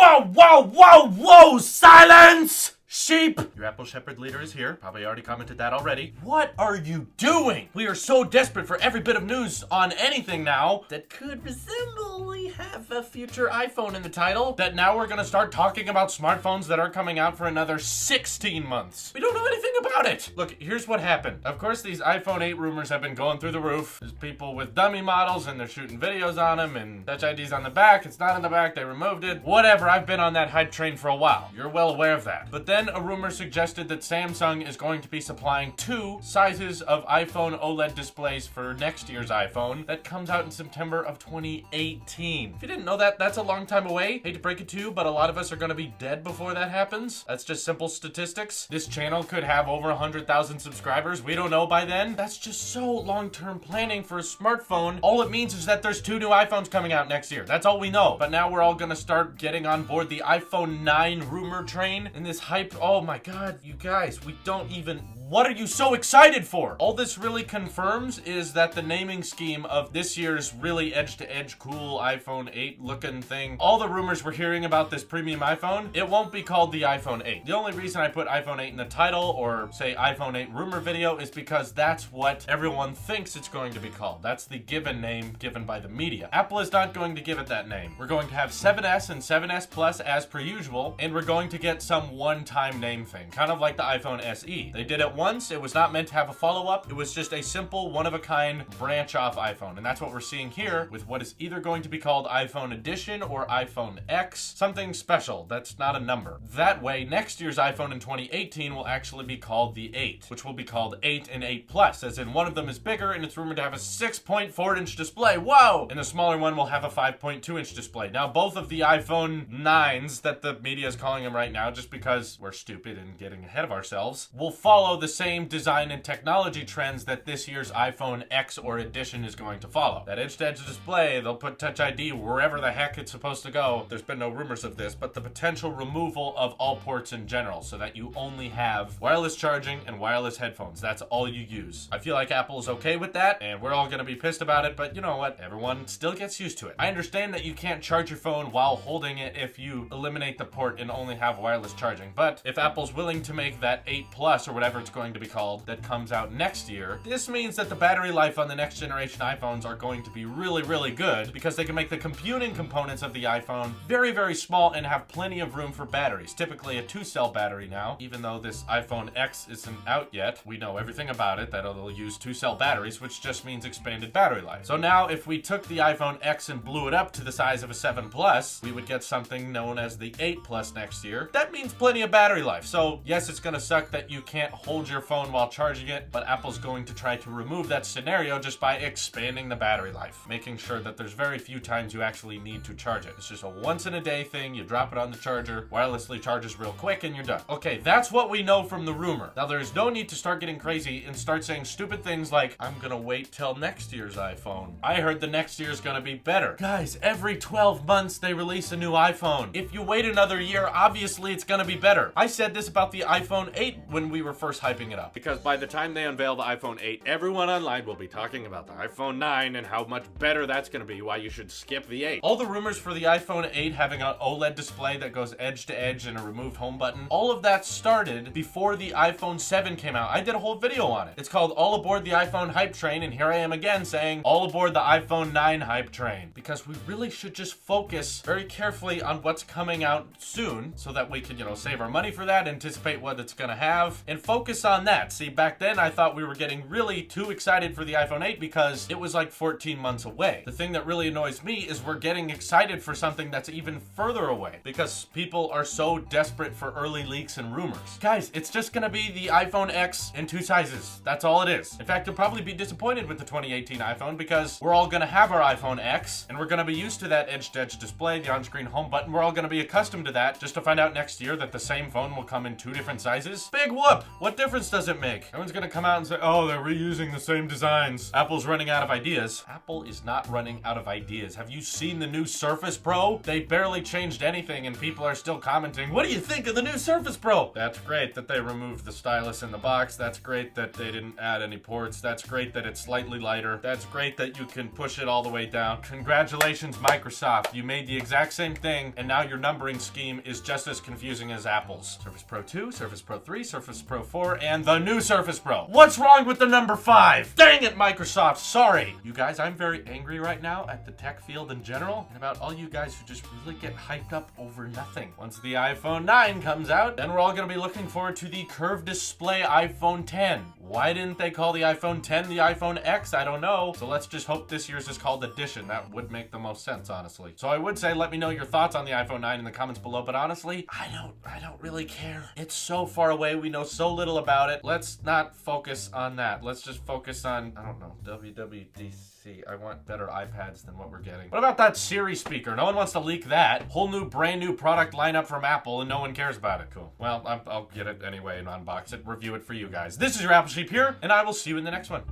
Whoa! Silence! Sheep! Your Apple Shepherd leader is here. Probably already commented that already. What are you doing? We are so desperate for every bit of news on anything now that could resembly have a future iPhone in the title that now we're gonna start talking about smartphones that are coming out for another 16 months. We don't know anything about it. Look, here's what happened. Of course, these iPhone 8 rumors have been going through the roof. There's people with dummy models and they're shooting videos on them and Touch ID's on the back. It's not on the back. They removed it. Whatever. I've been on that hype train for a while. You're well aware of that. But then a rumor suggested that Samsung is going to be supplying 2 sizes of iPhone OLED displays for next year's iPhone that comes out in September of 2018. If you didn't know that, that's a long time away. Hate to break it to you, but a lot of us are going to be dead before that happens. That's just simple statistics. This channel could have over 100,000 subscribers. We don't know by then. That's just so long-term planning for a smartphone. All it means is that there's 2 new iPhones coming out next year. That's all we know. But now we're all going to start getting on board the iPhone 9 rumor train and this hype. Oh my God, you guys, we don't even... What are you so excited for? All this really confirms is that the naming scheme of this year's really edge-to-edge cool iPhone 8 looking thing, all the rumors we're hearing about this premium iPhone, it won't be called the iPhone 8. The only reason I put iPhone 8 in the title or say iPhone 8 rumor video is because that's what everyone thinks it's going to be called. That's the given name given by the media. Apple is not going to give it that name. We're going to have 7S and 7S Plus as per usual, and we're going to get some one-time name thing, kind of like the iPhone SE. They did it once. It was not meant to have a follow-up. It was just a simple one-of-a-kind branch-off iPhone, and that's what we're seeing here with what is either going to be called iPhone Edition or iPhone X, something special that's not a number. That way, next year's iPhone in 2018 will actually be called the 8, which will be called 8 and 8 Plus, as in one of them is bigger and it's rumored to have a 6.4-inch display. Whoa! And the smaller one will have a 5.2-inch display. Now, both of the iPhone 9s that the media is calling them right now, just because we're stupid and getting ahead of ourselves, will follow the same design and technology trends that this year's iPhone X or Edition is going to follow. That edge-to-edge display, they'll put Touch ID wherever the heck it's supposed to go. There's been no rumors of this, but the potential removal of all ports in general so that you only have wireless charging and wireless headphones. That's all you use. I feel like Apple is okay with that, and we're all going to be pissed about it, but you know what? Everyone still gets used to it. I understand that you can't charge your phone while holding it if you eliminate the port and only have wireless charging, but if Apple's willing to make that 8 Plus or whatever it's going to be called that comes out next year, this means that the battery life on the next generation iPhones are going to be really, really good because they can make the computing components of the iPhone very, very small and have plenty of room for batteries. Typically a 2-cell battery now, even though this iPhone X isn't out yet. We know everything about it, that it'll use 2-cell batteries, which just means expanded battery life. So now if we took the iPhone X and blew it up to the size of a 7 Plus, we would get something known as the 8 Plus next year. That means plenty of battery life. So yes, it's gonna suck that you can't hold your phone while charging it, but Apple's going to try to remove that scenario just by expanding the battery life, making sure that there's very few times you actually need to charge it. It's just a once-in-a-day thing. You drop it on the charger, wirelessly charges real quick, and you're done. Okay, that's what we know from the rumor. Now, there's no need to start getting crazy and start saying stupid things like, I'm gonna wait till next year's iPhone. I heard the next year's gonna be better. Guys, every 12 months they release a new iPhone. If you wait another year, obviously it's gonna be better. I said this about the iPhone 8 when we were first hyping it up, because by the time they unveil the iPhone 8, everyone online will be talking about the iPhone 9 and how much better that's going to be, why you should skip the 8. All the rumors for the iPhone 8 having an OLED display that goes edge to edge and a removed home button, all of that started before the iPhone 7 came out. I did a whole video on it. It's called All Aboard the iPhone Hype Train, and here I am again saying all aboard the iPhone 9 hype train, because we really should just focus very carefully on what's coming out soon so that we can, save our money for that, anticipate what it's going to have, and focus on that. See, back then I thought we were getting really too excited for the iPhone 8 because it was like 14 months away. The thing that really annoys me is we're getting excited for something that's even further away because people are so desperate for early leaks and rumors. Guys, it's just gonna be the iPhone X in 2 sizes. That's all it is. In fact, you'll probably be disappointed with the 2018 iPhone because we're all gonna have our iPhone X and we're gonna be used to that edge-to-edge display, the on-screen home button. We're all gonna be accustomed to that just to find out next year that the same phone will come in 2 different sizes. Big whoop! What difference does it make? Everyone's gonna come out and say, oh, they're reusing the same designs. Apple's running out of ideas. Apple is not running out of ideas. Have you seen the new Surface Pro? They barely changed anything and people are still commenting, what do you think of the new Surface Pro? That's great that they removed removed the stylus in the box. That's great that they didn't add any ports. That's great that it's slightly lighter. That's great that you can push it all the way down. Congratulations, Microsoft. You made the exact same thing, and now your numbering scheme is just as confusing as Apple's. Surface Pro 2, Surface Pro 3, Surface Pro 4, and the new Surface Pro. What's wrong with the number 5? Dang it, Microsoft. Sorry. You guys, I'm very angry right now at the tech field in general, and about all you guys who just really get hyped up over nothing. Once the iPhone 9 comes out, then we're all gonna be looking forward to the curved display iPhone 10. Why didn't they call the iPhone 10 the iPhone X? I don't know. So let's just hope this year's is called Edition. That would make the most sense, honestly. So I would say let me know your thoughts on the iPhone 9 in the comments below, but honestly, I don't really care. It's so far away. We know so little about it. Let's not focus on that. Let's just focus on, I don't know, WWDC. I want better iPads than what we're getting. What about that Siri speaker? No one wants to leak that. Whole new, brand new product lineup from Apple, and no one cares about it. Cool. Well, I'll get it anyway and unbox it, review it for you guys. This is your Apple Sheep here, and I will see you in the next one.